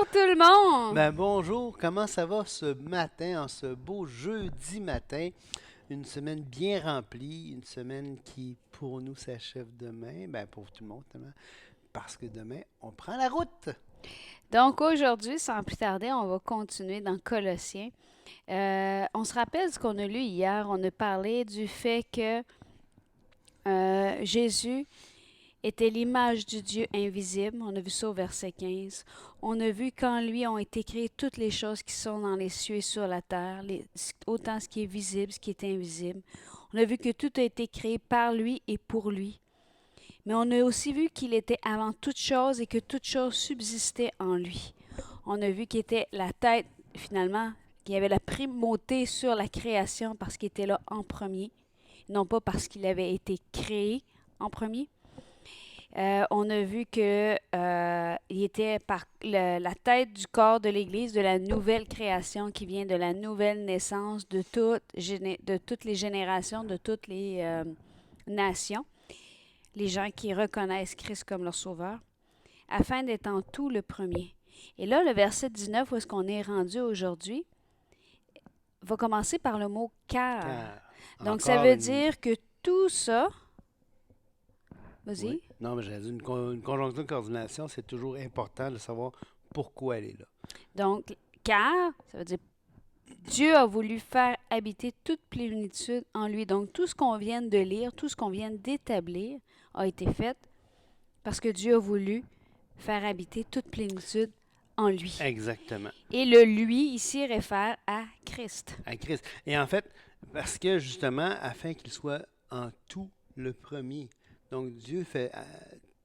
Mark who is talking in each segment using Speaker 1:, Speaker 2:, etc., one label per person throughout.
Speaker 1: tout le monde!
Speaker 2: Ben bonjour, comment ça va ce matin, en ce beau jeudi matin? Une semaine bien remplie, une semaine qui pour nous s'achève demain, ben pour tout le monde, tellement, parce que demain on prend la route.
Speaker 1: Donc aujourd'hui, sans plus tarder, on va continuer dans Colossiens. On se rappelle ce qu'on a lu hier. On a parlé du fait que Jésus était l'image du Dieu invisible. On a vu ça au verset 15. On a vu qu'en lui ont été créées toutes les choses qui sont dans les cieux et sur la terre, autant ce qui est visible, ce qui est invisible. On a vu que tout a été créé par lui et pour lui. Mais on a aussi vu qu'il était avant toute chose et que toute chose subsistait en lui. On a vu qu'il était la tête, finalement, qu'il avait la primauté sur la création parce qu'il était là en premier, non pas parce qu'il avait été créé en premier. On a vu que il était la tête du corps de l'Église, de la nouvelle création qui vient de la nouvelle naissance de toutes les générations, de toutes les nations, les gens qui reconnaissent Christ comme leur sauveur, afin d'être en tout le premier. Et là, le verset 19, où est-ce qu'on est rendu aujourd'hui, va commencer par le mot « car ». Donc, ça
Speaker 2: Encore
Speaker 1: veut
Speaker 2: une...
Speaker 1: dire que tout ça...
Speaker 2: Oui.
Speaker 1: Vas-y.
Speaker 2: Non, mais j'allais dire, une conjonction de coordination, c'est toujours important de savoir pourquoi elle est là.
Speaker 1: Donc, car, ça veut dire Dieu a voulu faire habiter toute plénitude en lui. Donc, tout ce qu'on vient de lire, tout ce qu'on vient d'établir a été fait parce que Dieu a voulu faire habiter toute plénitude en lui.
Speaker 2: Exactement.
Speaker 1: Et le lui ici réfère à Christ.
Speaker 2: À Christ. Et en fait, parce que justement, afin qu'il soit en tout le premier. Donc Dieu fait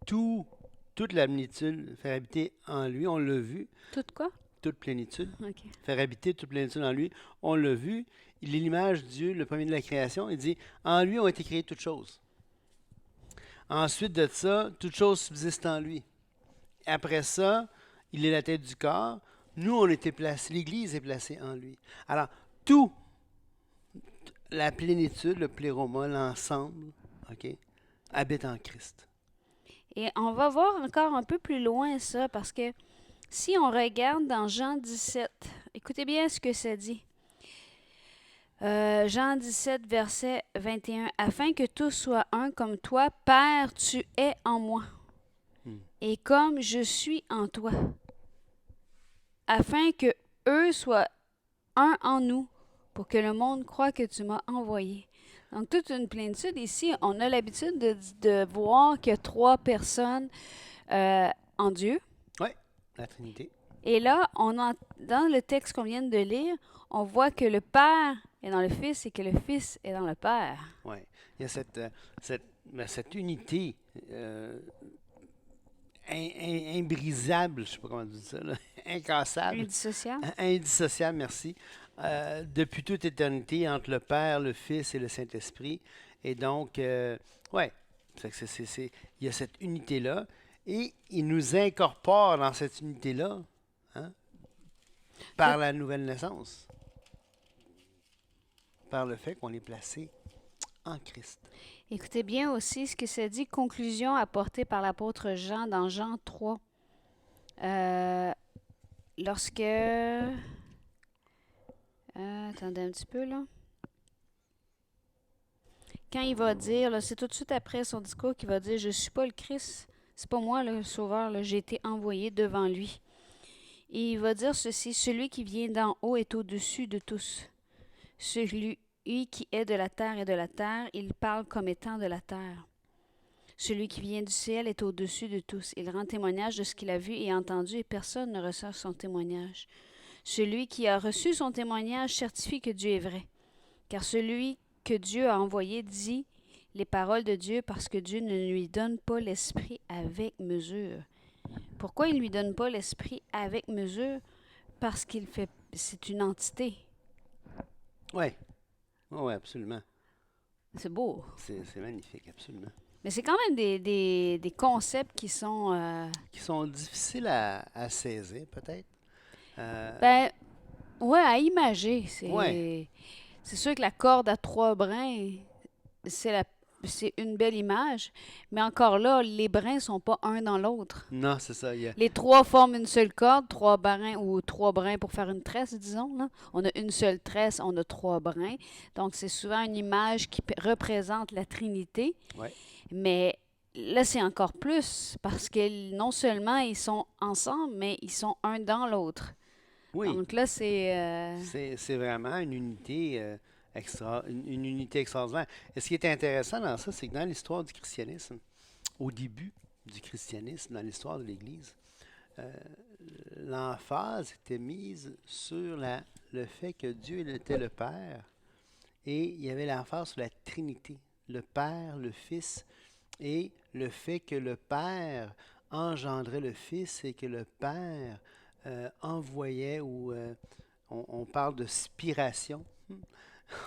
Speaker 2: toute la plénitude, faire habiter en lui, on l'a vu.
Speaker 1: Tout quoi?
Speaker 2: Toute plénitude.
Speaker 1: OK.
Speaker 2: Faire habiter toute plénitude en lui, on l'a vu. Il est l'image de Dieu, le premier de la création. Il dit, en lui ont été créées toutes choses. Ensuite de ça, toutes choses subsistent en lui. Après ça, il est la tête du corps. Nous, on était placés, l'Église est placée en lui. Alors, tout, la plénitude, le pléroma, l'ensemble, OK, habite en Christ.
Speaker 1: Et on va voir encore un peu plus loin ça, parce que si on regarde dans Jean 17, écoutez bien ce que ça dit. Jean 17, verset 21. Afin que tous soient un comme toi, Père, tu es en moi, et comme je suis en toi, afin que eux soient un en nous, pour que le monde croie que tu m'as envoyé. Donc, toute une plénitude. Ici, on a l'habitude de voir qu'il y a trois personnes en Dieu.
Speaker 2: Oui, la Trinité.
Speaker 1: Et là, dans le texte qu'on vient de lire, on voit que le Père est dans le Fils et que le Fils est dans le Père.
Speaker 2: Oui, il y a cette unité imbrisable, je ne sais pas comment dire ça, là, incassable.
Speaker 1: Indissociable.
Speaker 2: Indissociable, merci. Depuis toute éternité entre le Père, le Fils et le Saint-Esprit. Et donc, ouais, il y a cette unité-là. Et il nous incorpore dans cette unité-là, hein, par la nouvelle naissance, par le fait qu'on est placé en Christ.
Speaker 1: Écoutez bien aussi ce que ça dit, conclusion apportée par l'apôtre Jean dans Jean 3. Lorsque... attendez un petit peu, là. Quand il va dire, là, c'est tout de suite après son discours qu'il va dire, je ne suis pas le Christ, c'est pas moi le sauveur, là, j'ai été envoyé devant lui. Et il va dire ceci, celui qui vient d'en haut est au-dessus de tous. Celui qui est de la terre est de la terre, il parle comme étant de la terre. Celui qui vient du ciel est au-dessus de tous. Il rend témoignage de ce qu'il a vu et entendu et personne ne reçoit son témoignage. Celui qui a reçu son témoignage certifie que Dieu est vrai. Car celui que Dieu a envoyé dit les paroles de Dieu parce que Dieu ne lui donne pas l'esprit avec mesure. Pourquoi il ne lui donne pas l'esprit avec mesure? Parce c'est une entité.
Speaker 2: Oui, oui, absolument.
Speaker 1: C'est beau.
Speaker 2: C'est magnifique, absolument.
Speaker 1: Mais c'est quand même des concepts qui sont...
Speaker 2: Qui sont difficiles à saisir, peut-être.
Speaker 1: Ben, ouais, à imager.
Speaker 2: Ouais.
Speaker 1: C'est sûr que la corde à trois brins, c'est c'est une belle image, mais encore là, les brins sont pas un dans l'autre.
Speaker 2: Non, c'est ça.
Speaker 1: Les trois forment une seule corde, trois brins ou trois brins pour faire une tresse, disons, là. On a une seule tresse, on a trois brins. Donc, c'est souvent une image qui représente la Trinité.
Speaker 2: Ouais.
Speaker 1: Mais là, c'est encore plus parce que non seulement ils sont ensemble, mais ils sont un dans l'autre.
Speaker 2: Oui,
Speaker 1: Donc là, c'est...
Speaker 2: c'est vraiment une unité une unité extraordinaire. Et ce qui est intéressant dans ça, c'est que dans l'histoire du christianisme, au début du christianisme, dans l'histoire de l'Église, euh, l'emphase était mise sur le fait que Dieu était le Père et il y avait l'emphase sur la Trinité, le Père, le Fils et le fait que le Père engendrait le Fils et que le Père envoyait ou on parle de spiration.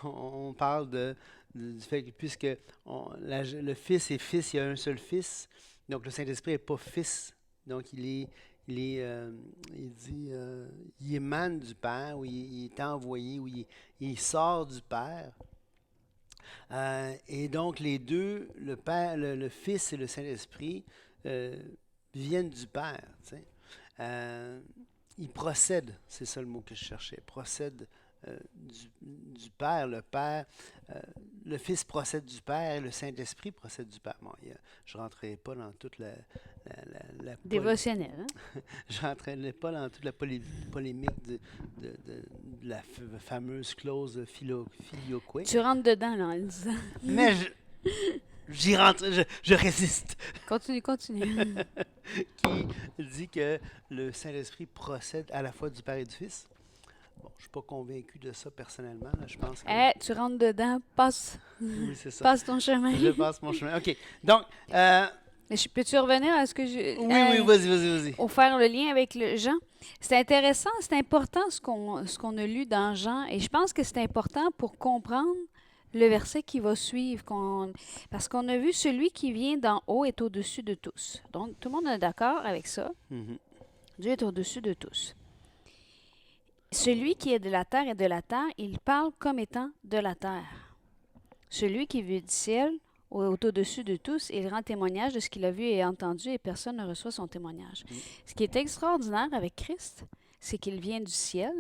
Speaker 2: On parle du fait que puisque le Fils est Fils, il y a un seul Fils, donc le Saint-Esprit n'est pas Fils, donc il dit, il émane du Père, ou il est envoyé, ou il sort du Père. Et donc les deux, le Père, le Fils et le Saint-Esprit, viennent du Père. Tu sais. Ils procèdent, c'est ça le mot que je cherchais, procèdent du Père, le Fils procède du Père et le Saint-Esprit procède du Père. Bon, je ne rentrerai pas dans toute la
Speaker 1: dévotionnel, hein?
Speaker 2: je rentrerai pas dans toute la polémique de la fameuse clause filioque.
Speaker 1: Tu rentres dedans, là, en le disant.
Speaker 2: Mais j'y rentre, je résiste.
Speaker 1: Continue.
Speaker 2: Qui dit que le Saint-Esprit procède à la fois du Père et du Fils. Bon, je ne suis pas convaincu de ça personnellement. Là, je pense que...
Speaker 1: Tu rentres dedans, passe.
Speaker 2: Oui, c'est ça.
Speaker 1: Passe ton chemin.
Speaker 2: Je passe mon chemin. OK. Donc...
Speaker 1: Mais peux-tu revenir à ce que je...
Speaker 2: Oui, vas-y.
Speaker 1: Au faire le lien avec le Jean. C'est intéressant, c'est important ce qu'on a lu dans Jean. Et je pense que c'est important pour comprendre le verset qui va suivre. Parce qu'on a vu celui qui vient d'en haut est au-dessus de tous. Donc, tout le monde est d'accord avec ça.
Speaker 2: Mm-hmm.
Speaker 1: Dieu est au-dessus de tous. Celui qui est de la terre est de la terre, il parle comme étant de la terre. Celui qui vit du ciel est au-dessus de tous, il rend témoignage de ce qu'il a vu et entendu et personne ne reçoit son témoignage. Ce qui est extraordinaire avec Christ, c'est qu'il vient du ciel,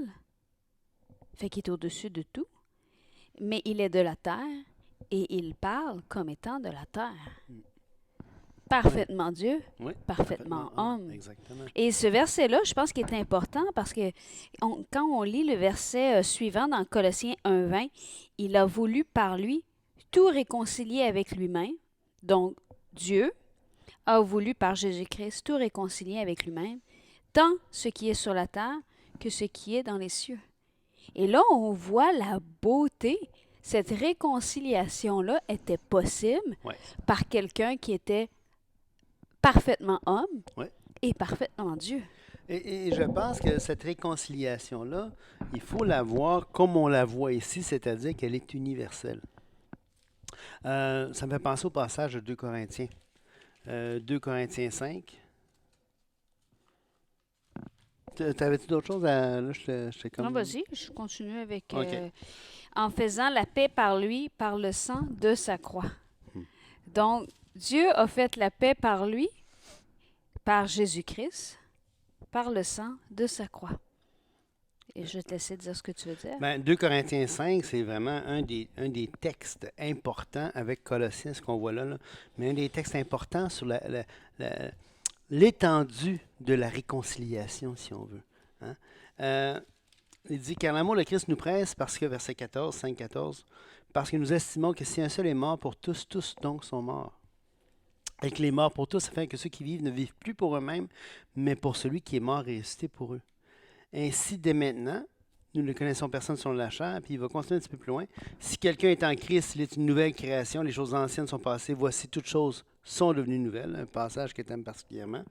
Speaker 1: fait qu'il est au-dessus de tout, mais il est de la terre et il parle comme étant de la terre. Parfaitement Dieu,
Speaker 2: Oui,
Speaker 1: parfaitement homme.
Speaker 2: Exactement.
Speaker 1: Et ce verset-là, je pense qu'il est important parce que quand on lit le verset suivant dans Colossiens 1:20, il a voulu par lui tout réconcilier avec lui-même. Donc, Dieu a voulu par Jésus-Christ tout réconcilier avec lui-même, tant ce qui est sur la terre que ce qui est dans les cieux. Et là, on voit la beauté. Cette réconciliation-là était possible par quelqu'un qui était parfaitement homme et parfaitement Dieu.
Speaker 2: Et je pense que cette réconciliation-là, il faut la voir comme on la voit ici, c'est-à-dire qu'elle est universelle. Ça me fait penser au passage de 2 Corinthiens. 2 Corinthiens 5. T'avais-tu d'autres choses à... Là, j'étais comme...
Speaker 1: Non, vas-y, je continue avec... en faisant la paix par lui, par le sang de sa croix. Donc, Dieu a fait la paix par lui, par Jésus-Christ, par le sang de sa croix. Et je vais te laisser dire ce que tu veux dire.
Speaker 2: Ben, 2 Corinthiens 5, c'est vraiment un des textes importants avec Colossiens, ce qu'on voit là, mais un des textes importants sur l'étendue de la réconciliation, si on veut. Hein? Il dit, car l'amour de Christ nous presse, parce que, verset 14, 5, 14, parce que nous estimons que si un seul est mort pour tous, tous donc sont morts. Et que les morts pour tous, afin que ceux qui vivent ne vivent plus pour eux-mêmes, mais pour celui qui est mort et ressuscité pour eux. Ainsi, dès maintenant, nous ne connaissons personne selon la chair, puis il va continuer un petit peu plus loin. Si quelqu'un est en Christ, il est une nouvelle création, les choses anciennes sont passées, voici toutes choses sont devenues nouvelles, un passage que j'aime particulièrement.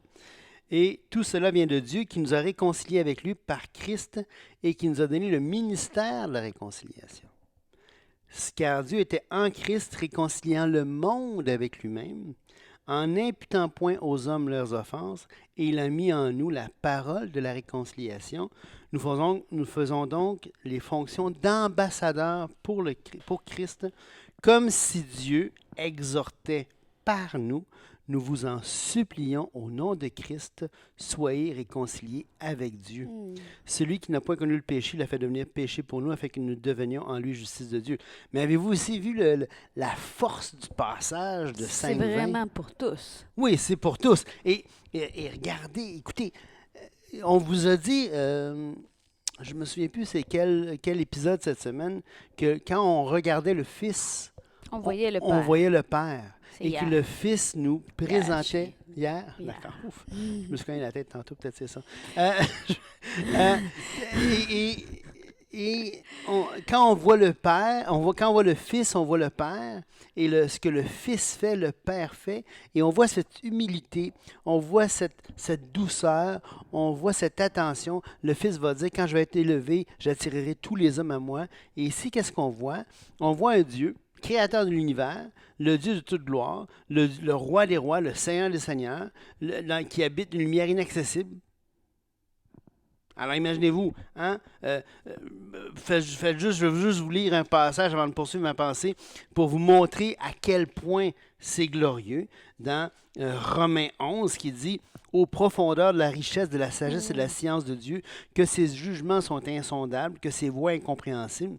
Speaker 2: Et tout cela vient de Dieu qui nous a réconciliés avec lui par Christ et qui nous a donné le ministère de la réconciliation. Car Dieu était en Christ réconciliant le monde avec lui-même, en n'imputant point aux hommes leurs offenses, et il a mis en nous la parole de la réconciliation. Nous faisons donc les fonctions d'ambassadeurs pour Christ, comme si Dieu exhortait par nous, nous vous en supplions au nom de Christ, soyez réconciliés avec Dieu.
Speaker 1: Hmm.
Speaker 2: Celui qui n'a point connu le péché l'a fait devenir péché pour nous, afin que nous devenions en lui justice de Dieu. Mais avez-vous aussi vu la force du passage de
Speaker 1: C'est
Speaker 2: 5:20?
Speaker 1: vraiment pour tous.
Speaker 2: Oui, c'est pour tous. Et regardez, écoutez, on vous a dit, je me souviens plus c'est quel épisode cette semaine, que quand on regardait le Fils,
Speaker 1: On voyait le
Speaker 2: on
Speaker 1: Père.
Speaker 2: voyait le Père.
Speaker 1: C'est
Speaker 2: Et
Speaker 1: hier.
Speaker 2: que le Fils nous présentait hier.
Speaker 1: Hier.
Speaker 2: D'accord. Ouf. Je me suis cogné la tête tantôt, peut-être c'est ça. Euh, quand on voit le Père, quand on voit le Fils, on voit le Père. Et ce que le Fils fait, le Père fait. Et on voit cette humilité, on voit cette douceur, on voit cette attention. Le Fils va dire, quand je vais être élevé, j'attirerai tous les hommes à moi. Et ici, qu'est-ce qu'on voit? On voit un Dieu, créateur de l'univers, le Dieu de toute gloire, le roi des rois, le Seigneur des seigneurs, qui habite une lumière inaccessible. Alors imaginez-vous, hein? Je veux juste vous lire un passage avant de poursuivre ma pensée pour vous montrer à quel point c'est glorieux dans Romains 11 qui dit « Aux profondeurs de la richesse, de la sagesse et de la science de Dieu, que ses jugements sont insondables, que ses voies incompréhensibles. »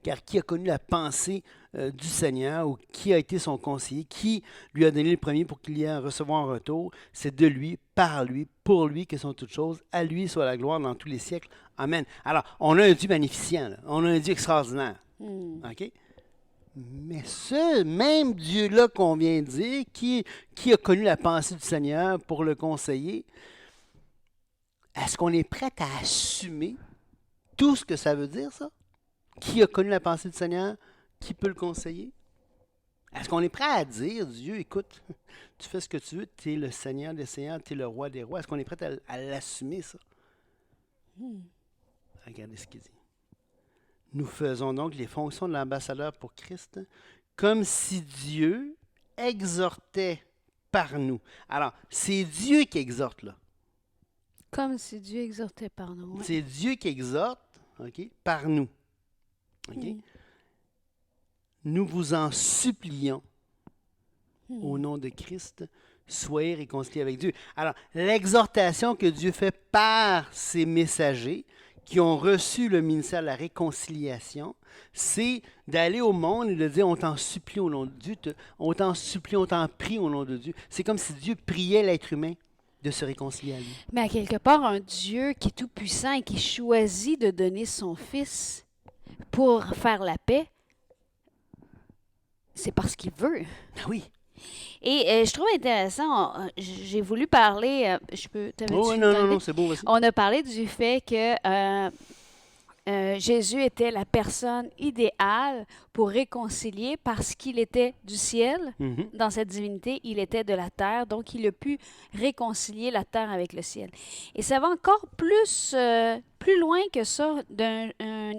Speaker 2: Car qui a connu la pensée du Seigneur ou qui a été son conseiller, qui lui a donné le premier pour qu'il y ait à recevoir en retour, c'est de lui, par lui, pour lui que sont toutes choses, à lui soit la gloire dans tous les siècles. Amen. Alors, on a un Dieu magnificent, là. On a un Dieu extraordinaire. OK? Mais ce même Dieu-là qu'on vient de dire, qui a connu la pensée du Seigneur pour le conseiller, est-ce qu'on est prêt à assumer tout ce que ça veut dire, ça? Qui a connu la pensée du Seigneur? Qui peut le conseiller? Est-ce qu'on est prêt à dire, Dieu, écoute, tu fais ce que tu veux, tu es le Seigneur des Seigneurs, tu es le roi des rois. Est-ce qu'on est prêt à l'assumer, ça? Regardez ce qu'il dit. Nous faisons donc les fonctions de l'ambassadeur pour Christ, comme si Dieu exhortait par nous. Alors, c'est Dieu qui exhorte, là.
Speaker 1: Comme si Dieu exhortait par nous. Ouais.
Speaker 2: C'est Dieu qui exhorte, OK, par nous. OK? Nous vous en supplions, au nom de Christ, soyez réconciliés avec Dieu. Alors, l'exhortation que Dieu fait par ses messagers qui ont reçu le ministère de la réconciliation, c'est d'aller au monde et de dire, on t'en supplie au nom de Dieu, on t'en supplie, on t'en prie au nom de Dieu. C'est comme si Dieu priait l'être humain de se réconcilier à lui.
Speaker 1: Mais à quelque part, un Dieu qui est tout-puissant et qui choisit de donner son Fils pour faire la paix, c'est parce qu'il veut.
Speaker 2: Ah oui.
Speaker 1: Et je trouve intéressant, j'ai voulu parler, je peux...
Speaker 2: Oh, non, c'est beau aussi.
Speaker 1: On a parlé du fait que Jésus était la personne idéale pour réconcilier parce qu'il était du ciel. Dans cette divinité, il était de la terre, donc il a pu réconcilier la terre avec le ciel. Et ça va encore plus loin que ça, d'un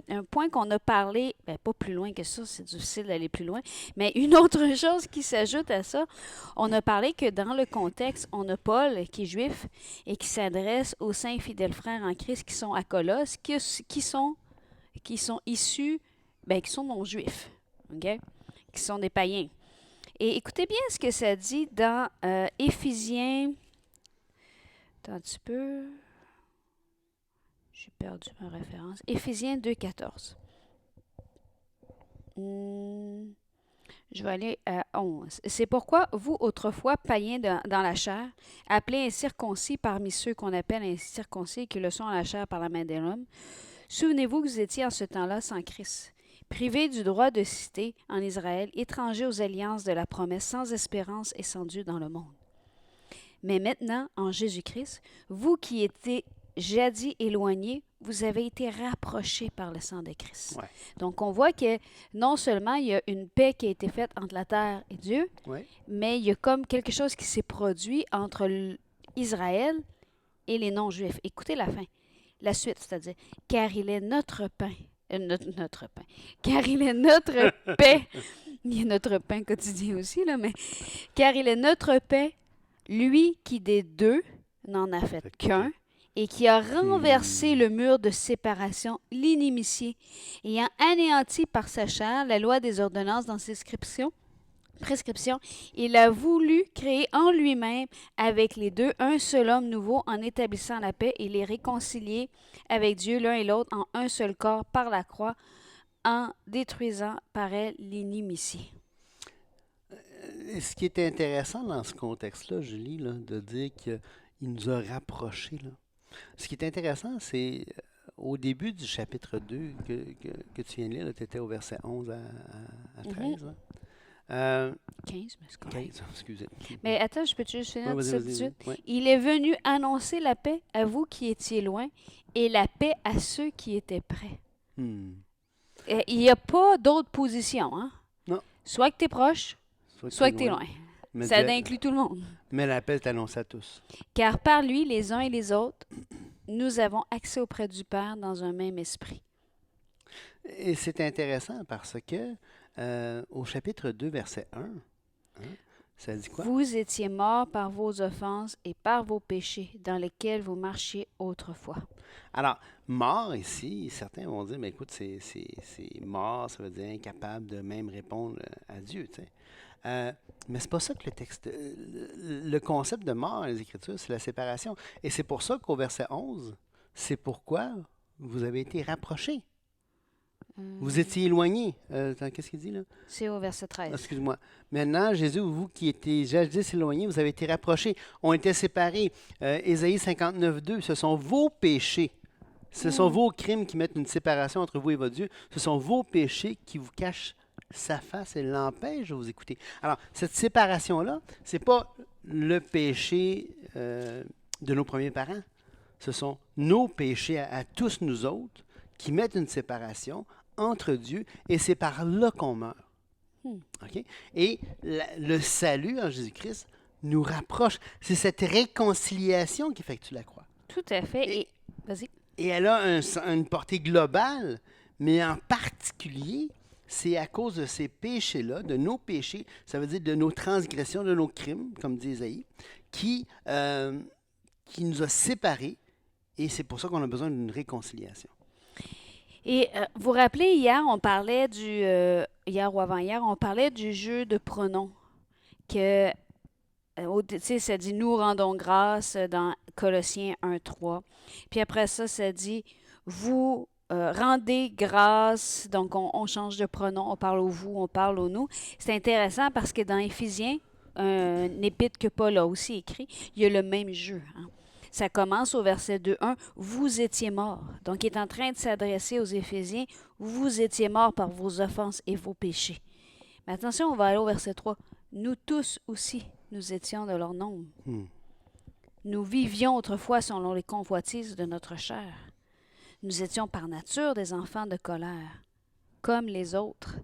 Speaker 1: un point qu'on a parlé, pas plus loin que ça, c'est difficile d'aller plus loin, mais une autre chose qui s'ajoute à ça, on a parlé que dans le contexte, on a Paul qui est juif et qui s'adresse aux saints fidèles frères en Christ qui sont à Colosse, qui sont issus, qui sont non-juifs, OK? Qui sont des païens. Et écoutez bien ce que ça dit dans Éphésiens. Attends un petit peu. J'ai perdu ma référence. Éphésiens 2,14. Je vais aller à 11. C'est pourquoi vous, autrefois, païens dans la chair, appelés incirconcis parmi ceux qu'on appelle incirconcis et qui le sont en la chair par la main de l'homme, souvenez-vous que vous étiez en ce temps-là sans Christ, privés du droit de cité en Israël, étrangers aux alliances de la promesse, sans espérance et sans Dieu dans le monde. Mais maintenant, en Jésus-Christ, vous qui étiez jadis éloignés, vous avez été rapprochés par le sang de Christ.
Speaker 2: Ouais.
Speaker 1: Donc, on voit que non seulement il y a une paix qui a été faite entre la terre et Dieu, mais il y a comme quelque chose qui s'est produit entre Israël et les non-juifs. Écoutez la fin, la suite, c'est-à-dire, car il est notre pain. Notre pain. Car il est notre paix. Il y a notre pain quotidien aussi, là, mais car il est notre paix, lui qui des deux n'en a fait qu'un, et qui a renversé le mur de séparation, l'inimitié, ayant anéanti par sa chair la loi des ordonnances dans ses prescriptions, il a voulu créer en lui-même avec les deux un seul homme nouveau en établissant la paix et les réconcilier avec Dieu l'un et l'autre en un seul corps par la croix, en détruisant par elle l'inimitié.
Speaker 2: Et ce qui est intéressant dans ce contexte-là, Julie, là, de dire qu'il nous a rapprochés, là. Ce qui est intéressant, c'est au début du chapitre 2 que tu viens de lire, tu étais au verset 11 à 13. Là.
Speaker 1: 15, mais c'est correct.
Speaker 2: 15, excusez.
Speaker 1: Mais attends, je peux juste finir
Speaker 2: Ouais,
Speaker 1: ça tout de suite?
Speaker 2: Ouais.
Speaker 1: Il est venu annoncer la paix à vous qui étiez loin et la paix à ceux qui étaient près.
Speaker 2: Hmm.
Speaker 1: Il n'y a pas d'autre position. Hein?
Speaker 2: Non.
Speaker 1: Soit que tu es proche, soit que tu es loin.
Speaker 2: Mais
Speaker 1: Ça inclut tout le monde.
Speaker 2: Mais l'appel est annoncé à tous.
Speaker 1: Car par lui, les uns et les autres, nous avons accès auprès du Père dans un même esprit.
Speaker 2: Et c'est intéressant parce que au chapitre 2, verset 1, hein, ça dit quoi?
Speaker 1: Vous étiez morts par vos offenses et par vos péchés dans lesquels vous marchiez autrefois.
Speaker 2: Alors, mort ici, certains vont dire, mais écoute, c'est mort, ça veut dire incapable de même répondre à Dieu, tu sais. Mais c'est pas ça que le texte. Le concept de mort dans les Écritures, c'est la séparation. Et c'est pour ça qu'au verset 11, c'est pourquoi vous avez été rapprochés. Vous étiez éloignés. Qu'est-ce qu'il dit là?
Speaker 1: C'est au verset 13.
Speaker 2: Excuse-moi. Maintenant, Jésus, vous qui étiez jadis éloignés, vous avez été rapprochés. On était séparés. Ésaïe 59, 2, ce sont vos péchés. Ce sont vos crimes qui mettent une séparation entre vous et votre Dieu. Ce sont vos péchés qui vous cachent sa face et l'empêche de vous écouter. Alors, cette séparation-là, ce n'est pas le péché de nos premiers parents. Ce sont nos péchés à tous nous autres qui mettent une séparation entre Dieu et c'est par là qu'on meurt. Okay? Et le salut en Jésus-Christ nous rapproche. C'est cette réconciliation qui effectue la croix.
Speaker 1: Tout à fait. Vas-y.
Speaker 2: Et elle a une portée globale, mais en particulier, c'est à cause de ces péchés-là, de nos péchés, ça veut dire de nos transgressions, de nos crimes, comme dit Ésaïe, qui nous a séparés, et c'est pour ça qu'on a besoin d'une réconciliation.
Speaker 1: Et vous rappelez, hier ou avant-hier, on parlait du jeu de pronoms, que, tu sais, ça dit « nous rendons grâce » dans Colossiens 1.3. Puis après ça dit « vous » rendez grâce, donc on change de pronom, on parle au vous, on parle au nous. C'est intéressant parce que dans Éphésiens, un épître que Paul a aussi écrit, il y a le même jeu. Hein. Ça commence au verset 2.1, « Vous étiez morts ». Donc, il est en train de s'adresser aux Éphésiens, « Vous étiez morts par vos offenses et vos péchés ». Mais attention, on va aller au verset 3, « Nous tous aussi, nous étions de leur nombre. Nous vivions autrefois selon les convoitises de notre chair. Nous étions par nature des enfants de colère, comme les autres. »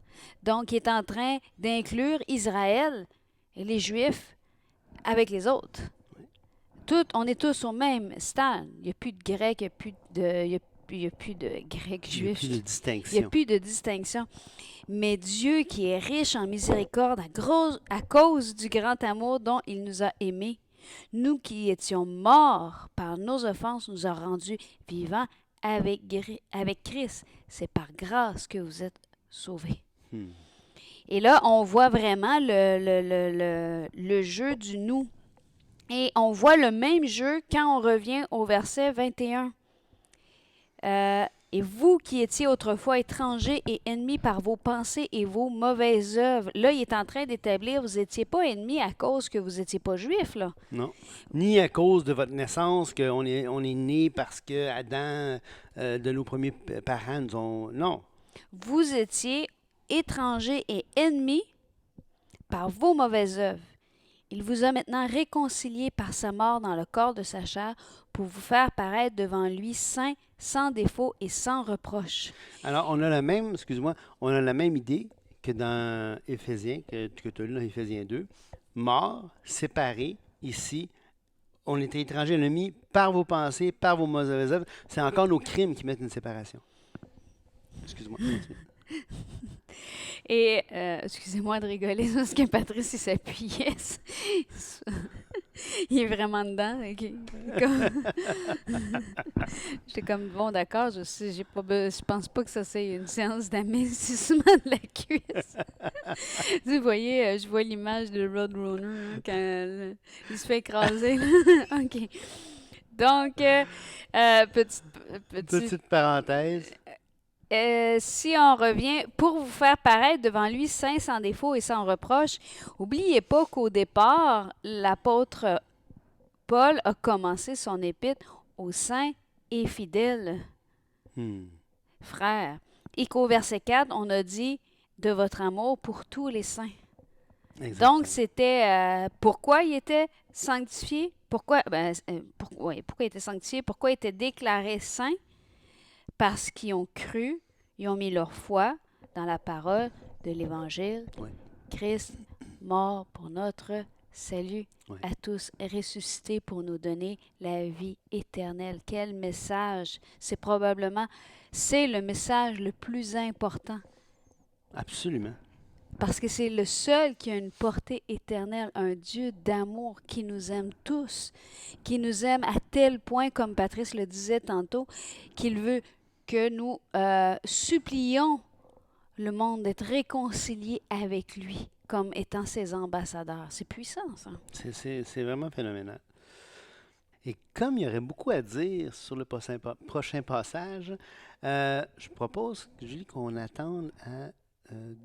Speaker 1: Donc, il est en train d'inclure Israël et les Juifs avec les autres. On est tous au même stade. Il n'y a plus de Grecs, il n'y a plus de Grecs juifs.
Speaker 2: Il n'y a plus de distinction.
Speaker 1: Il n'y a plus de distinction. Mais Dieu, qui est riche en miséricorde à cause du grand amour dont il nous a aimés, nous qui étions morts par nos offenses, nous a rendus vivants avec Christ. C'est par grâce que vous êtes sauvés. Et là, on voit vraiment le jeu du nous. Et on voit le même jeu quand on revient au verset 21. Et vous qui étiez autrefois étrangers et ennemis par vos pensées et vos mauvaises œuvres. Là, il est en train d'établir, vous n'étiez pas ennemis à cause que vous n'étiez pas juifs, là.
Speaker 2: Non. Ni à cause de votre naissance, qu'on est né parce que Adam, de nos premiers parents, nous ont... Non.
Speaker 1: Vous étiez étrangers et ennemis par vos mauvaises œuvres. Il vous a maintenant réconciliés par sa mort dans le corps de sa chair pour vous faire paraître devant lui saint, sans défaut et sans reproche.
Speaker 2: Alors, on a la même idée que dans Éphésiens, que tu as lu dans Éphésiens 2. Mort, séparé, ici, on était étrangers ennemis par vos pensées, par vos mauvaises œuvres. C'est encore nos crimes qui mettent une séparation. Excuse-moi.
Speaker 1: Et, excusez-moi de rigoler, parce que Patrice, il s'appuyait. Il est vraiment dedans. OK. J'étais comme, bon, d'accord, je sais, je pense pas que ça c'est une séance d'amincissement de la cuisse. Vous voyez, je vois l'image de Roadrunner quand il se fait écraser. Là. OK. Donc, petite,
Speaker 2: Petite parenthèse.
Speaker 1: si on revient, pour vous faire paraître devant lui saint, sans défaut et sans reproche, oubliez pas qu'au départ, l'apôtre Paul a commencé son épître aux saints et fidèles
Speaker 2: Hmm,
Speaker 1: frères. Et qu'au verset 4, on a dit de votre amour pour tous les saints.
Speaker 2: exactement.
Speaker 1: Donc, c'était pourquoi il était sanctifié? Pourquoi il était sanctifié? Pourquoi il était déclaré saint? Parce qu'ils ont cru, ils ont mis leur foi dans la parole de l'Évangile.
Speaker 2: Oui.
Speaker 1: Christ, mort pour notre salut,
Speaker 2: Oui.
Speaker 1: à tous, ressuscité pour nous donner la vie éternelle. Quel message! C'est le message le plus important.
Speaker 2: Absolument.
Speaker 1: Parce que c'est le seul qui a une portée éternelle, un Dieu d'amour qui nous aime tous, qui nous aime à tel point, comme Patrice le disait tantôt, qu'il veut que nous supplions le monde d'être réconcilié avec lui comme étant ses ambassadeurs. C'est puissant, ça.
Speaker 2: C'est vraiment phénoménal. Et comme il y aurait beaucoup à dire sur le prochain passage, je propose, Julie, qu'on attende à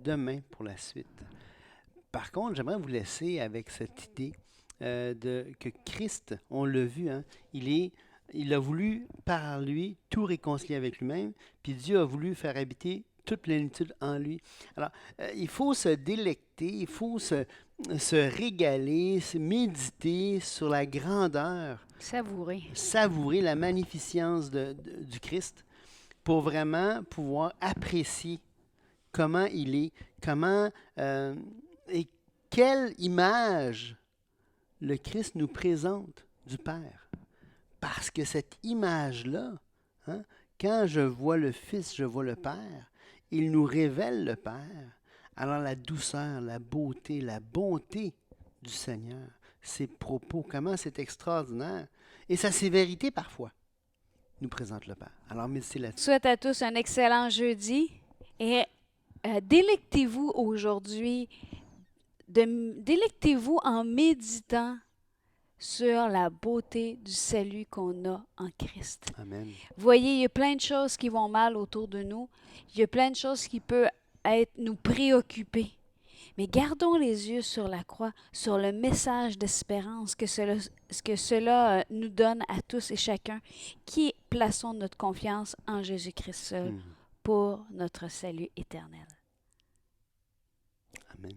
Speaker 2: demain pour la suite. Par contre, j'aimerais vous laisser avec cette idée que Christ, on l'a vu, hein, il a voulu par lui tout réconcilier avec lui-même, puis Dieu a voulu faire habiter toute plénitude en lui. Alors, il faut se délecter, il faut se régaler, se méditer sur la grandeur,
Speaker 1: Savourer.
Speaker 2: savourer la magnificence du Christ pour vraiment pouvoir apprécier comment il est, comment et quelle image le Christ nous présente du Père. Parce que cette image-là, hein, quand je vois le Fils, je vois le Père, il nous révèle le Père. Alors la douceur, la beauté, la bonté du Seigneur, ses propos, comment c'est extraordinaire. Et sa sévérité parfois nous présente le Père. Alors méditez là-dessus.
Speaker 1: Je souhaite à tous un excellent jeudi et délectez-vous aujourd'hui, délectez-vous en méditant sur la beauté du salut qu'on a en Christ.
Speaker 2: Amen.
Speaker 1: Voyez, il y a plein de choses qui vont mal autour de nous. Il y a plein de choses qui peuvent nous préoccuper. Mais gardons les yeux sur la croix, sur le message d'espérance que cela nous donne à tous et chacun, qui plaçons notre confiance en Jésus-Christ seul pour notre salut éternel.
Speaker 2: Amen.